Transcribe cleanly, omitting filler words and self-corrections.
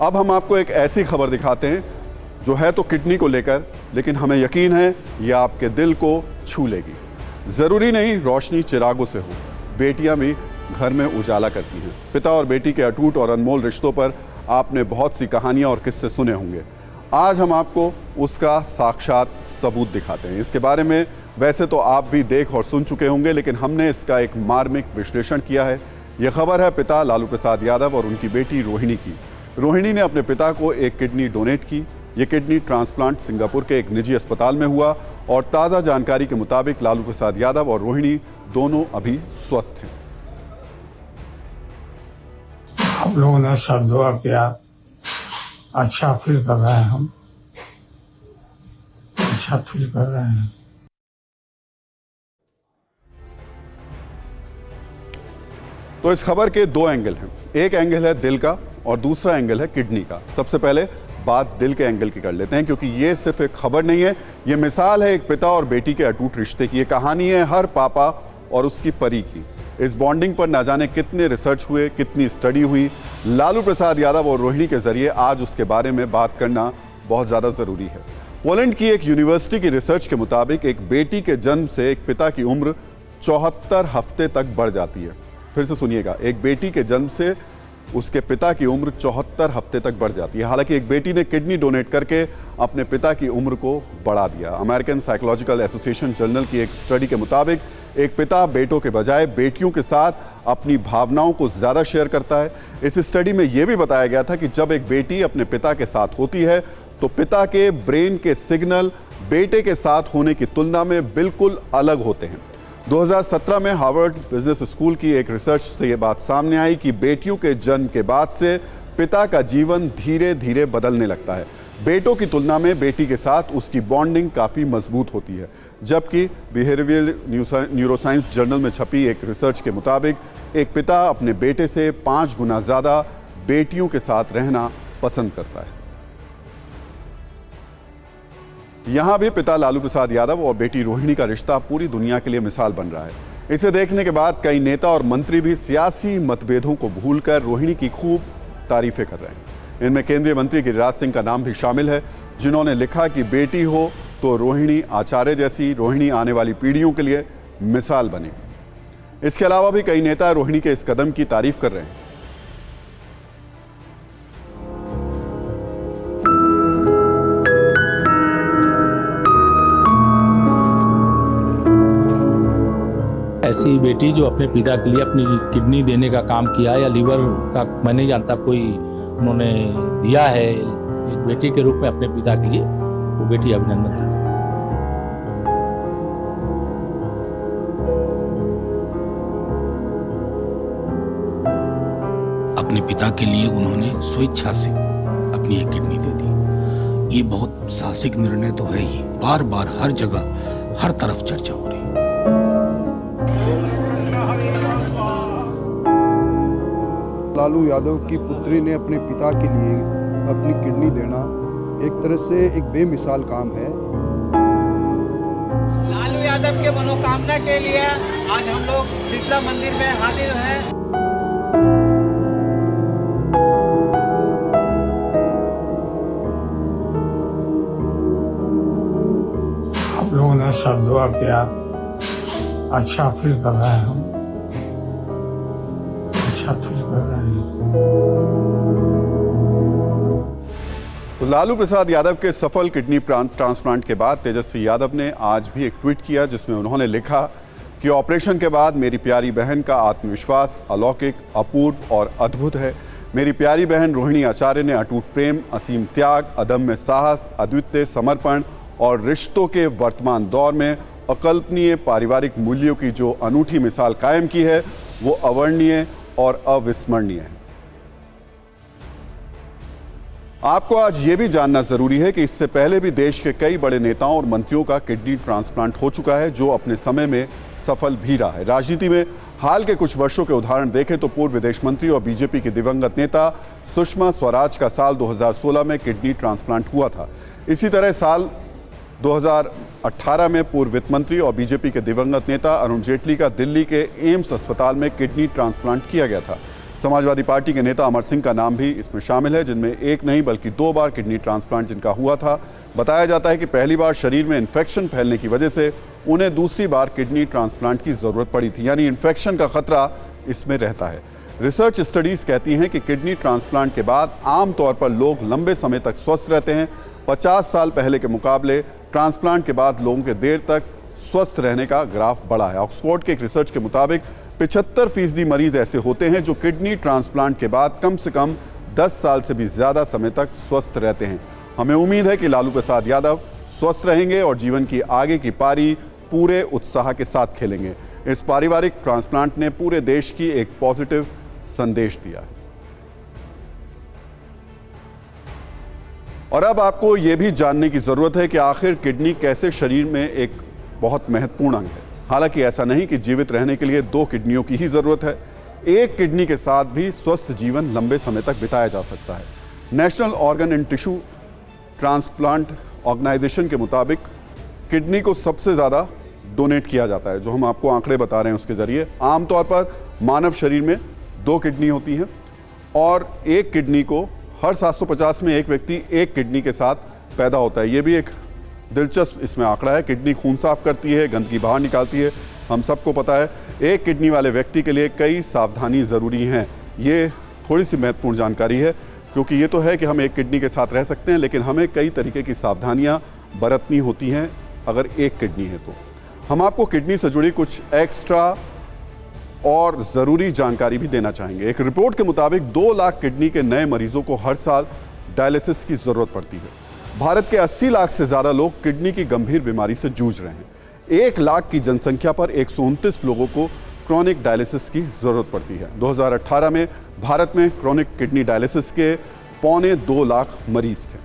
अब हम आपको एक ऐसी खबर दिखाते हैं जो है तो किडनी को लेकर, लेकिन हमें यकीन है ये आपके दिल को छू लेगी। ज़रूरी नहीं रोशनी चिरागों से हो, बेटियां भी घर में उजाला करती हैं। पिता और बेटी के अटूट और अनमोल रिश्तों पर आपने बहुत सी कहानियां और किस्से सुने होंगे। आज हम आपको उसका साक्षात सबूत दिखाते हैं। इसके बारे में वैसे तो आप भी देख और सुन चुके होंगे, लेकिन हमने इसका एक मार्मिक विश्लेषण किया है। यह खबर है पिता लालू प्रसाद यादव और उनकी बेटी रोहिणी की। रोहिणी ने अपने पिता को एक किडनी डोनेट की। ये किडनी ट्रांसप्लांट सिंगापुर के एक निजी अस्पताल में हुआ और ताज़ा जानकारी के मुताबिक लालू प्रसाद यादव और रोहिणी दोनों अभी स्वस्थ हैं। हम लोगों ने सब दुआ किया, अच्छा फील कर रहे हैं, हम अच्छा फील कर रहे हैं। तो इस खबर के दो एंगल हैं। एक एंगल है दिल का और दूसरा एंगल है किडनी का। सबसे पहले बात दिल के एंगल की कर लेते हैं, क्योंकि ये सिर्फ एक खबर नहीं है, ये मिसाल है एक पिता और बेटी के अटूट रिश्ते की। ये कहानी है हर पापा और उसकी परी की। इस बॉन्डिंग पर ना जाने कितने रिसर्च हुए, कितनी स्टडी हुई। लालू प्रसाद यादव और रोहिणी के जरिए आज उसके बारे में बात करना बहुत ज़्यादा ज़रूरी है। पोलैंड की एक यूनिवर्सिटी की रिसर्च के मुताबिक एक बेटी के जन्म से एक पिता की उम्र 74 हफ्ते तक बढ़ जाती है। फिर से सुनिएगा, एक बेटी के जन्म से उसके पिता की उम्र 74 हफ्ते तक बढ़ जाती है। हालांकि एक बेटी ने किडनी डोनेट करके अपने पिता की उम्र को बढ़ा दिया। अमेरिकन साइकोलॉजिकल एसोसिएशन जर्नल की एक स्टडी के मुताबिक एक पिता बेटों के बजाय बेटियों के साथ अपनी भावनाओं को ज़्यादा शेयर करता है। इस स्टडी में यह भी बताया गया था कि जब एक बेटी अपने पिता के साथ होती है तो पिता के ब्रेन के सिग्नल बेटे के साथ होने की तुलना में बिल्कुल अलग होते हैं। 2017 में हार्वर्ड बिजनेस स्कूल की एक रिसर्च से ये बात सामने आई कि बेटियों के जन्म के बाद से पिता का जीवन धीरे धीरे बदलने लगता है। बेटों की तुलना में बेटी के साथ उसकी बॉन्डिंग काफ़ी मजबूत होती है। जबकि बिहेवियरल न्यूरोसाइंस जर्नल में छपी एक रिसर्च के मुताबिक एक पिता अपने बेटे से 5 गुना ज़्यादा बेटियों के साथ रहना पसंद करता है। यहां भी पिता लालू प्रसाद यादव और बेटी रोहिणी का रिश्ता पूरी दुनिया के लिए मिसाल बन रहा है। इसे देखने के बाद कई नेता और मंत्री भी सियासी मतभेदों को भूलकर रोहिणी की खूब तारीफें कर रहे हैं। इनमें केंद्रीय मंत्री गिरिराज सिंह का नाम भी शामिल है, जिन्होंने लिखा कि बेटी हो तो रोहिणी आचार्य जैसी, रोहिणी आने वाली पीढ़ियों के लिए मिसाल बने। इसके अलावा भी कई नेता रोहिणी के इस कदम की तारीफ कर रहे हैं। ऐसी बेटी जो अपने पिता के लिए अपनी किडनी देने का काम किया या लीवर का, मैं नहीं जानता, कोई उन्होंने दिया है एक बेटी के रूप में अपने पिता के लिए, वो बेटी अभिनंदन है। अपने पिता के लिए उन्होंने स्वेच्छा से अपनी एक किडनी दे दी। ये बहुत साहसिक निर्णय तो है ही। बार बार हर जगह हर तरफ चर्चा हो रही है। लालू यादव की पुत्री ने अपने पिता के लिए अपनी किडनी देना एक तरह से एक बेमिसाल काम है। लालू यादव के मनोकामना के लिए आज हम लोग शीतला मंदिर में हाजिर हैं। हम लोगों ने सब दुआ किया, अच्छा फील कर रहे हैं, हम अच्छा फील कर रहे हैं। तो लालू प्रसाद यादव के सफल किडनी ट्रांसप्लांट के बाद तेजस्वी यादव ने आज भी एक ट्वीट किया, जिसमें उन्होंने लिखा कि ऑपरेशन के बाद मेरी प्यारी बहन का आत्मविश्वास अलौकिक, अपूर्व और अद्भुत है। मेरी प्यारी बहन रोहिणी आचार्य ने अटूट प्रेम, असीम त्याग, अदम्य साहस, अद्वितीय समर्पण और रिश्तों के वर्तमान दौर में अकल्पनीय पारिवारिक मूल्यों की जो अनूठी मिसाल कायम की है, वो अवर्णनीय और अविस्मरणीय है। आपको आज ये भी जानना जरूरी है कि इससे पहले भी देश के कई बड़े नेताओं और मंत्रियों का किडनी ट्रांसप्लांट हो चुका है, जो अपने समय में सफल भी रहा है। राजनीति में हाल के कुछ वर्षों के उदाहरण देखें तो पूर्व विदेश मंत्री और बीजेपी की दिवंगत नेता सुषमा स्वराज का साल 2016 में किडनी ट्रांसप्लांट हुआ था। इसी तरह साल 2018 में पूर्व वित्त मंत्री और बीजेपी के दिवंगत नेता अरुण जेटली का दिल्ली के एम्स अस्पताल में किडनी ट्रांसप्लांट किया गया था। समाजवादी पार्टी के नेता अमर सिंह का नाम भी इसमें शामिल है, जिनमें एक नहीं बल्कि 2 बार किडनी ट्रांसप्लांट जिनका हुआ था। बताया जाता है कि पहली बार शरीर में इन्फेक्शन फैलने की वजह से उन्हें दूसरी बार किडनी ट्रांसप्लांट की ज़रूरत पड़ी थी, यानी इन्फेक्शन का खतरा इसमें रहता है। रिसर्च स्टडीज़ कहती हैं कि किडनी ट्रांसप्लांट के बाद आमतौर पर लोग लंबे समय तक स्वस्थ रहते हैं। 50 साल पहले के मुकाबले ट्रांसप्लांट के बाद लोगों के देर तक स्वस्थ रहने का ग्राफ बढ़ा है। ऑक्सफोर्ड के एक रिसर्च के मुताबिक 75% मरीज ऐसे होते हैं जो किडनी ट्रांसप्लांट के बाद कम से कम 10 साल से भी ज़्यादा समय तक स्वस्थ रहते हैं। हमें उम्मीद है कि लालू प्रसाद यादव स्वस्थ रहेंगे और जीवन की आगे की पारी पूरे उत्साह के साथ खेलेंगे। इस पारिवारिक ट्रांसप्लांट ने पूरे देश की एक पॉजिटिव संदेश दिया है। और अब आपको यह भी जानने की जरूरत है कि आखिर किडनी कैसे शरीर में एक बहुत महत्वपूर्ण अंग है। हालांकि ऐसा नहीं कि जीवित रहने के लिए 2 किडनियों की ही जरूरत है, एक किडनी के साथ भी स्वस्थ जीवन लंबे समय तक बिताया जा सकता है। National organ and tissue transplant organisation के मुताबिक किडनी को सबसे ज़्यादा डोनेट किया जाता है। जो हम आपको आंकड़े बता रहे हैं उसके जरिए, आमतौर पर मानव शरीर में 2 किडनी होती हैं और एक किडनी को हर 750 में एक व्यक्ति एक किडनी के साथ पैदा होता है। ये भी एक दिलचस्प इसमें आंकड़ा है। किडनी खून साफ करती है, गंदगी बाहर निकालती है, हम सबको पता है। एक किडनी वाले व्यक्ति के लिए कई सावधानी ज़रूरी हैं। ये थोड़ी सी महत्वपूर्ण जानकारी है, क्योंकि ये तो है कि हम एक किडनी के साथ रह सकते हैं, लेकिन हमें कई तरीके की सावधानियां बरतनी होती हैं अगर एक किडनी है तो। हम आपको किडनी से जुड़ी कुछ एक्स्ट्रा और ज़रूरी जानकारी भी देना चाहेंगे। एक रिपोर्ट के मुताबिक 2 लाख किडनी के नए मरीजों को हर साल डायलिसिस की ज़रूरत पड़ती है। भारत के 80 लाख से ज़्यादा लोग किडनी की गंभीर बीमारी से जूझ रहे हैं। 1 लाख की जनसंख्या पर 129 लोगों को क्रॉनिक डायलिसिस की ज़रूरत पड़ती है। 2018 में भारत में क्रॉनिक किडनी डायलिसिस के 1.25 लाख मरीज थे।